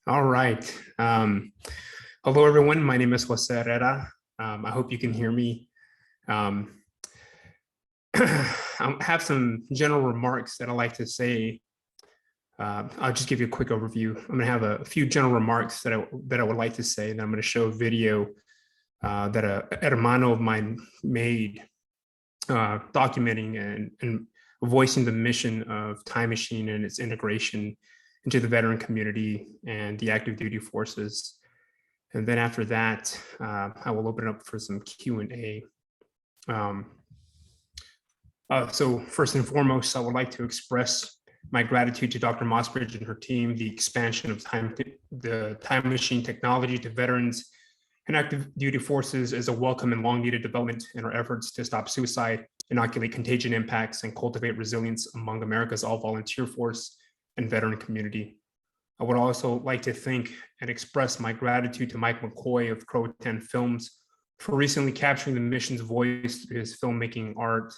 All right. Hello, everyone. My name is José Herrera. I hope you can hear me. I have some general remarks that I'd like to say. I'll just give you a quick overview. I'm going to have a few general remarks that I would like to say, and I'm going to show a video that a hermano of mine made, documenting and voicing the mission of Time Machine and its integration into the veteran community and the active duty forces. And then after that, I will open up for some Q&A. So first and foremost, I would like to express my gratitude to Dr. Mossbridge and her team. The expansion of the Time Machine technology to veterans and active duty forces is a welcome and long needed development in our efforts to stop suicide, inoculate contagion impacts, and cultivate resilience among America's all volunteer force and veteran community. I would also like to thank and express my gratitude to Mike McCoy of Croatan Films for recently capturing the mission's voice through his filmmaking art.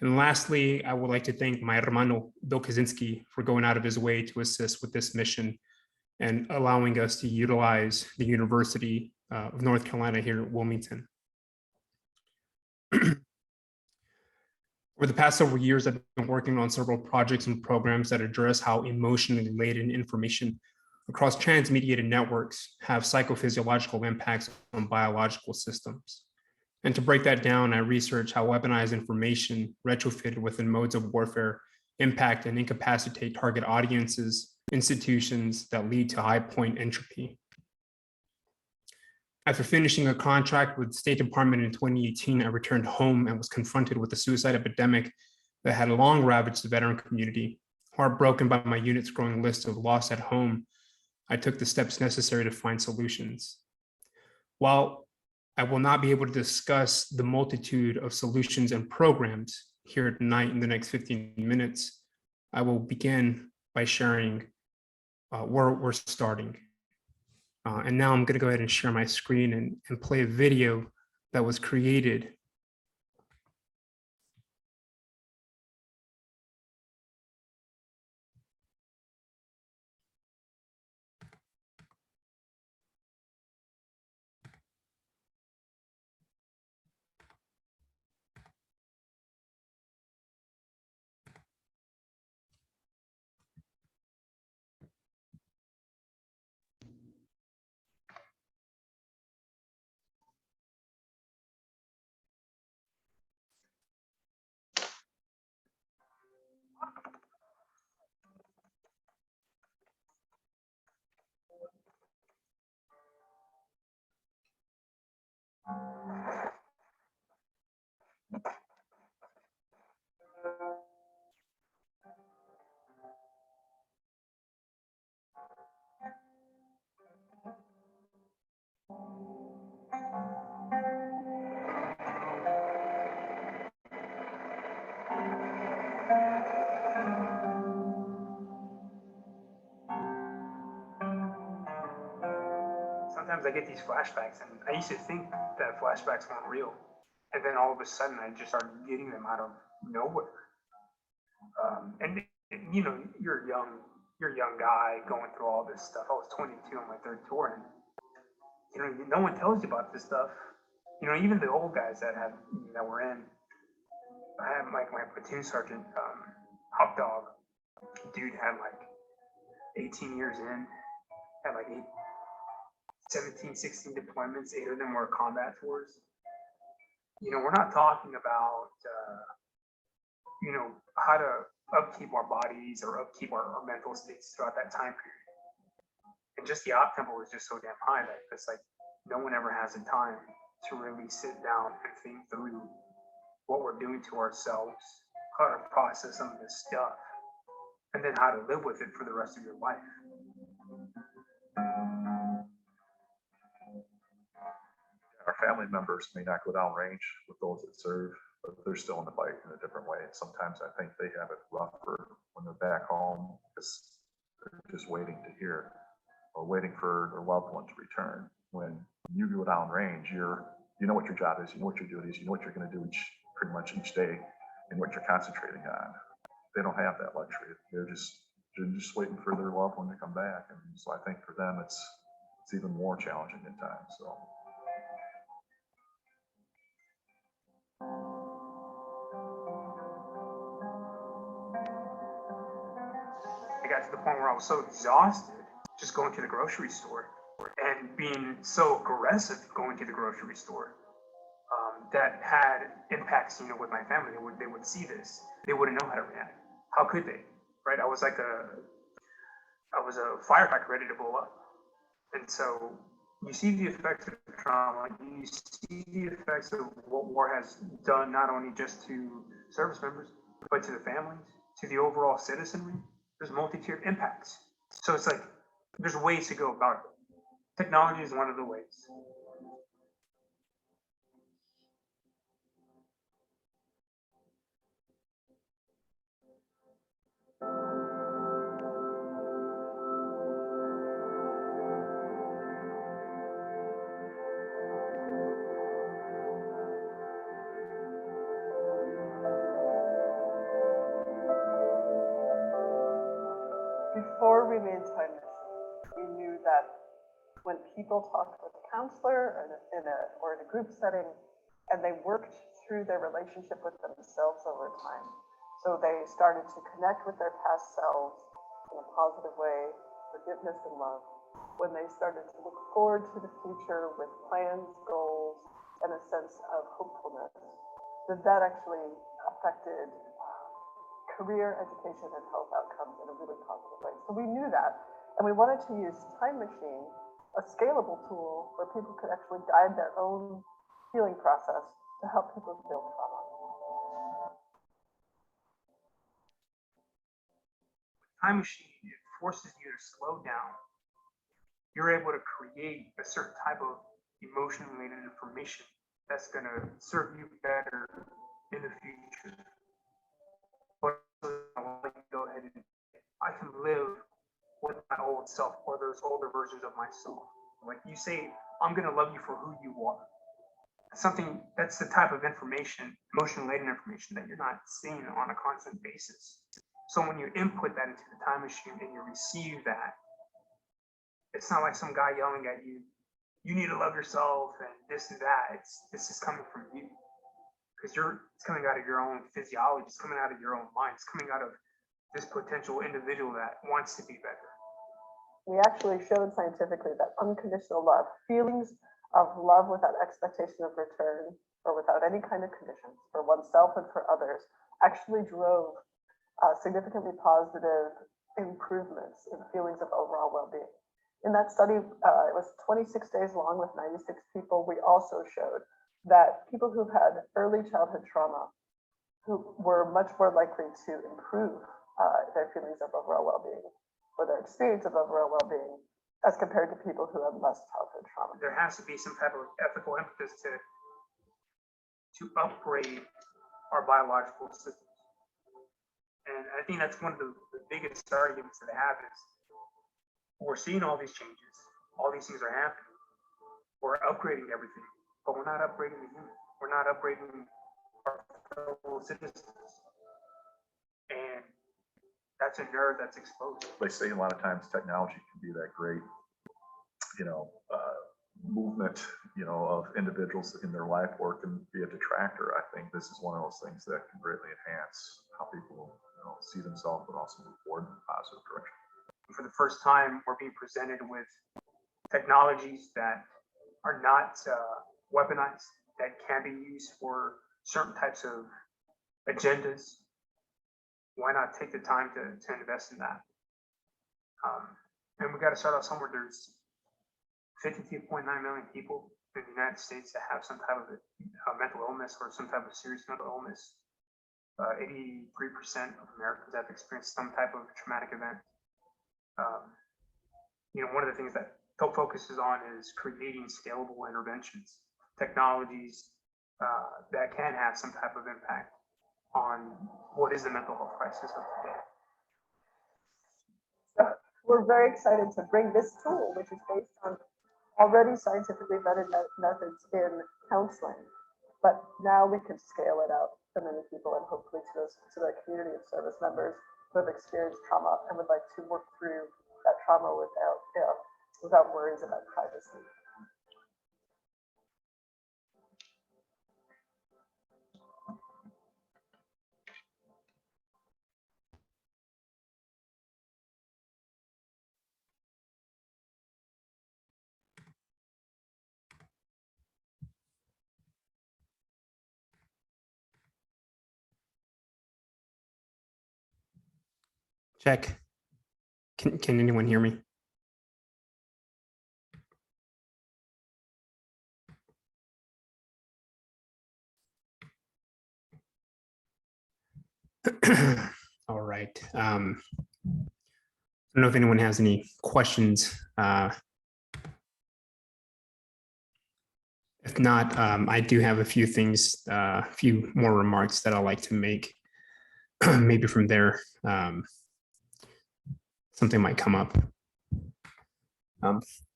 And lastly, I would like to thank my hermano, Bill Kaczynski, for going out of his way to assist with this mission and allowing us to utilize the University of North Carolina here at Wilmington. Over the past several years, I've been working on several projects and programs that address how emotionally laden information across transmediated networks have psychophysiological impacts on biological systems. And to break that down, I researched how weaponized information retrofitted within modes of warfare impact and incapacitate target audiences, institutions that lead to high point entropy. After finishing a contract with the State Department in 2018, I returned home and was confronted with a suicide epidemic that had long ravaged the veteran community. Heartbroken by my unit's growing list of loss at home, I took the steps necessary to find solutions. While I will not be able to discuss the multitude of solutions and programs here tonight in the next 15 minutes, I will begin by sharing where we're starting. And now I'm going to go ahead and share my screen and play a video that was created. Sometimes I get these flashbacks, and I used to think that flashbacks weren't real, and then all of a sudden I just started getting them out of nowhere. And you know, you're a young guy going through all this stuff. I was 22 on my third tour, and you know, no one tells you about this stuff. You know, even the old guys that were in. I had like my platoon sergeant, Hot Dog, dude had like 18 years in, had like 17, 16 deployments, 8 of them were combat tours. You know, we're not talking about, you know, how to upkeep our bodies or upkeep our mental states throughout that time period. And just the op tempo was just so damn high that it's like no one ever has the time to really sit down and think through what we're doing to ourselves, how to process some of this stuff, and then how to live with it for the rest of your life. Our family members may not go downrange with those that serve, but they're still in the fight in a different way. And sometimes I think they have it rougher when they're back home because they're just waiting to hear or waiting for their loved one to return. When you go downrange, you know what your job is, you know what your duty is, you know what you're going to do pretty much each day and what you're concentrating on. They don't have that luxury. They're just They're just waiting for their loved one to come back. And so I think for them, it's even more challenging at times. So. I got to the point where I was so exhausted just going to the grocery store and being so aggressive going to the grocery store, that had impacts, with my family. They would see this. They wouldn't know how to react. How could they? Right? I was a firecracker ready to blow up. And so you see the effects of trauma. You see the effects of what war has done, not only just to service members, but to the families, to the overall citizenry. There's multi-tiered impacts. So it's like, there's ways to go about it. Technology is one of the ways. Before we made time machine, we knew that when people talked with a counselor or in a group setting, and they worked through their relationship with themselves over time, so they started to connect with their past selves in a positive way, forgiveness and love, when they started to look forward to the future with plans, goals, and a sense of hopefulness, that actually affected career, education, and health outcomes in a really positive way. So we knew that, and we wanted to use Time Machine, a scalable tool where people could actually guide their own healing process to help people heal trauma. Time Machine, it forces you to slow down. You're able to create a certain type of emotion-related information that's going to serve you better in the future. But go ahead and I can live with my old self or those older versions of myself. Like you say, I'm going to love you for who you are. Something that's the type of information, emotion-related information that you're not seeing on a constant basis. So when you input that into the Time Machine and you receive that, it's not like some guy yelling at you, you need to love yourself and this and that. This is coming from you. Because it's coming out of your own physiology, it's coming out of your own mind, it's coming out of this potential individual that wants to be better. We actually showed scientifically that unconditional love, feelings of love without expectation of return or without any kind of conditions for oneself and for others, actually drove significantly positive improvements in feelings of overall well-being. In that study, it was 26 days long with 96 people. We also showed that people who had early childhood trauma who were much more likely to improve their feelings of overall well-being or their experience of overall well-being as compared to people who had less childhood trauma. There has to be some type of ethical impetus to upgrade our biological systems. And I think that's one of the biggest arguments that I have is we're seeing all these changes, all these things are happening, we're upgrading everything, but we're not upgrading the human. We're not upgrading our fellow citizens. And that's a nerve that's exposed. They say a lot of times technology can be that great, movement, of individuals in their life, or it can be a detractor. I think this is one of those things that can greatly enhance how people, see themselves, but also move forward in a positive direction. For the first time, we're being presented with technologies that are not weaponized, that can be used for certain types of agendas. Why not take the time to invest in that? And we got to start out somewhere. There's 52.9 million people in the United States that have some type of mental illness or some type of serious mental illness. 83% of Americans have experienced some type of traumatic event. One of the things that TOP focuses on is creating scalable interventions, technologies that can have some type of impact on what is the mental health crisis of today. We're very excited to bring this tool, which is based on already scientifically vetted methods in counseling, but now we can scale it out to many people and hopefully to the community of service members who have experienced trauma and would like to work through that trauma without worries about privacy. Check. Can anyone hear me? All right. I don't know if anyone has any questions. If not, I do have a few things, a few more remarks that I'd like to make. Maybe from there, something might come up.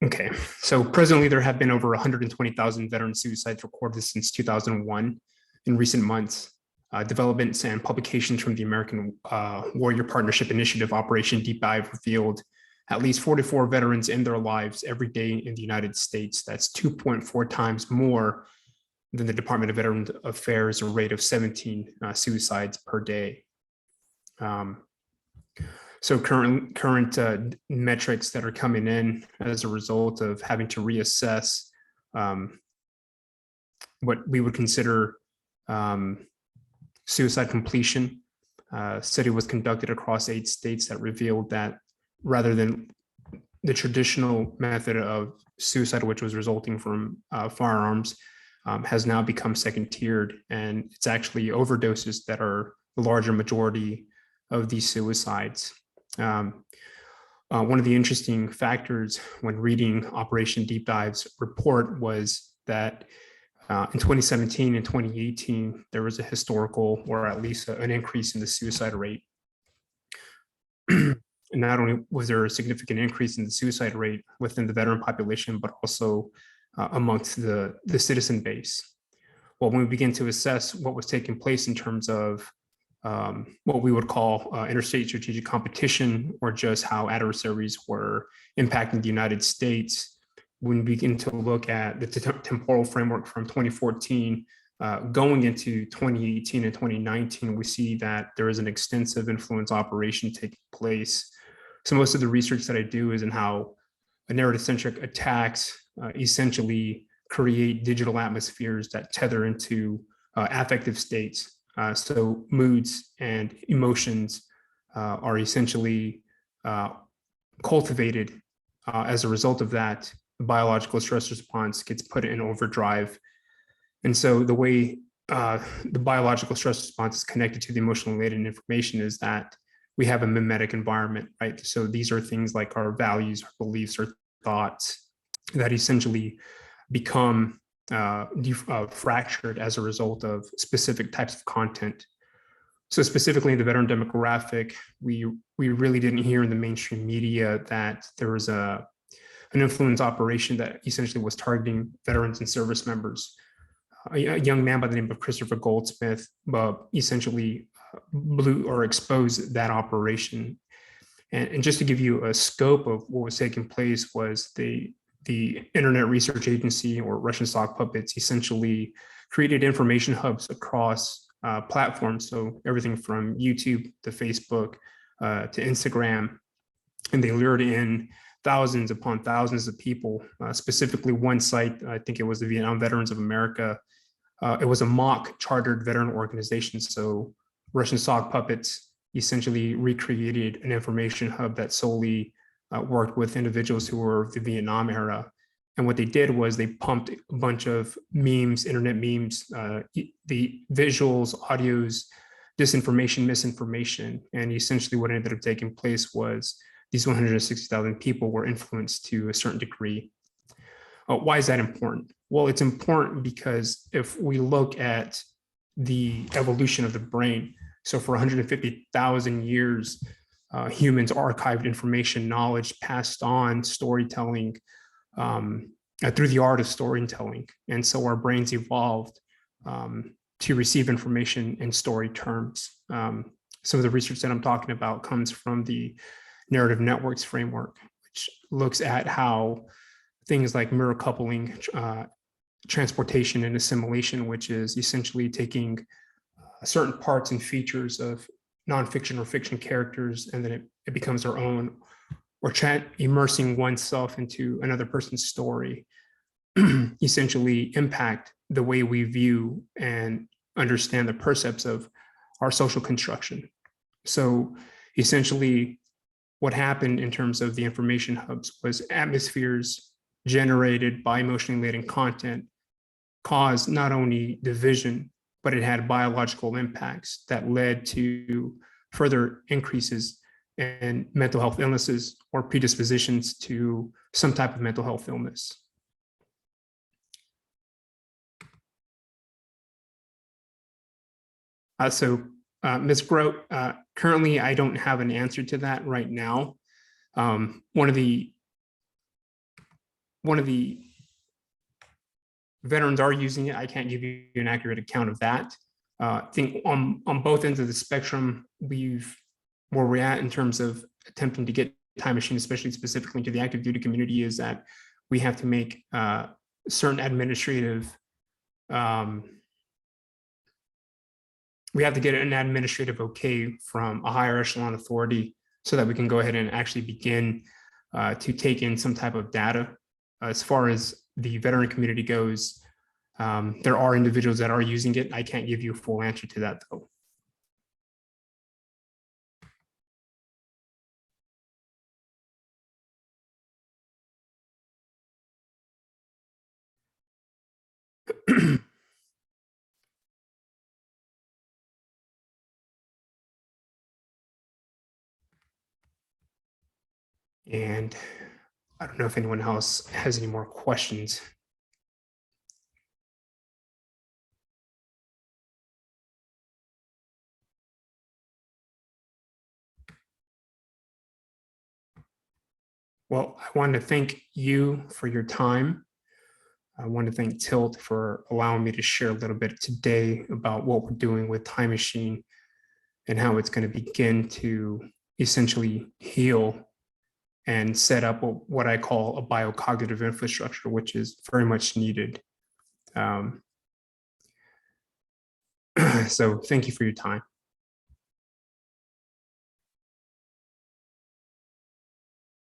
Okay, so presently there have been over 120,000 veteran suicides recorded since 2001. In recent months, developments and publications from the American Warrior Partnership Initiative Operation Deep Dive revealed at least 44 veterans end their lives every day in the United States. That's 2.4 times more than the Department of Veterans Affairs, a rate of 17 suicides per day. So current metrics that are coming in as a result of having to reassess what we would consider suicide completion. Study was conducted across 8 states that revealed that rather than the traditional method of suicide, which was resulting from firearms, has now become second tiered, and it's actually overdoses that are the larger majority of these suicides. One of the interesting factors when reading Operation Deep Dive's report was that in 2017 and 2018, there was a historical, or at least an increase in the suicide rate. Not only was there a significant increase in the suicide rate within the veteran population, but also amongst the citizen base. Well, when we begin to assess what was taking place in terms of what we would call interstate strategic competition, or just how adversaries were impacting the United States, when we begin to look at the temporal framework from 2014 going into 2018 and 2019, we see that there is an extensive influence operation taking place. So most of the research that I do is in how narrative-centric attacks essentially create digital atmospheres that tether into affective states. So moods and emotions are essentially cultivated. As a result of that, the biological stress response gets put in overdrive. And so the way the biological stress response is connected to the emotional latent information is that we have a mimetic environment, right? So these are things like our values, our beliefs, our thoughts that essentially become fractured as a result of specific types of content. So specifically in the veteran demographic, we really didn't hear in the mainstream media that there was an influence operation that essentially was targeting veterans and service members. A young man by the name of Christopher Goldsmith essentially blew or exposed that operation. And just to give you a scope of what was taking place, was the Internet Research Agency, or Russian sock puppets, essentially created information hubs across platforms. So everything from YouTube to Facebook to Instagram, and they lured in thousands upon thousands of people. Specifically one site, I think it was the Vietnam Veterans of America. It was a mock chartered veteran organization. So Russian sock puppets essentially recreated an information hub that solely worked with individuals who were of the Vietnam era. And what they did was they pumped a bunch of memes, internet memes, the visuals, audios, disinformation, misinformation. And essentially what ended up taking place was these 160,000 people were influenced to a certain degree. Why is that important? Well, it's important because if we look at the evolution of the brain, so for 150,000 years, humans archived information, knowledge, passed on, storytelling through the art of storytelling. And so our brains evolved to receive information in story terms. some of the research that I'm talking about comes from the narrative networks framework, which looks at how things like mirror coupling, transportation and assimilation, which is essentially taking certain parts and features of nonfiction or fiction characters, and then it becomes our own, or immersing oneself into another person's story, essentially impact the way we view and understand the percepts of our social construction. So essentially, what happened in terms of the information hubs was atmospheres generated by emotionally laden content caused not only division, but it had biological impacts that led to further increases in mental health illnesses or predispositions to some type of mental health illness. Ms. Grote, currently I don't have an answer to that right now. One of the veterans are using it. I can't give you an accurate account of that. I think on both ends of the spectrum, where we're at in terms of attempting to get Time Machine, especially specifically to the active duty community, is that we have to make certain administrative, we have to get an administrative okay from a higher echelon authority so that we can go ahead and actually begin to take in some type of data. As far as the veteran community goes, there are individuals that are using it. I can't give you a full answer to that, though. And I don't know if anyone else has any more questions. Well, I want to thank you for your time. I want to thank Tilt for allowing me to share a little bit today about what we're doing with Time Machine and how it's going to begin to essentially heal and set up what I call a biocognitive infrastructure, which is very much needed. So thank you for your time.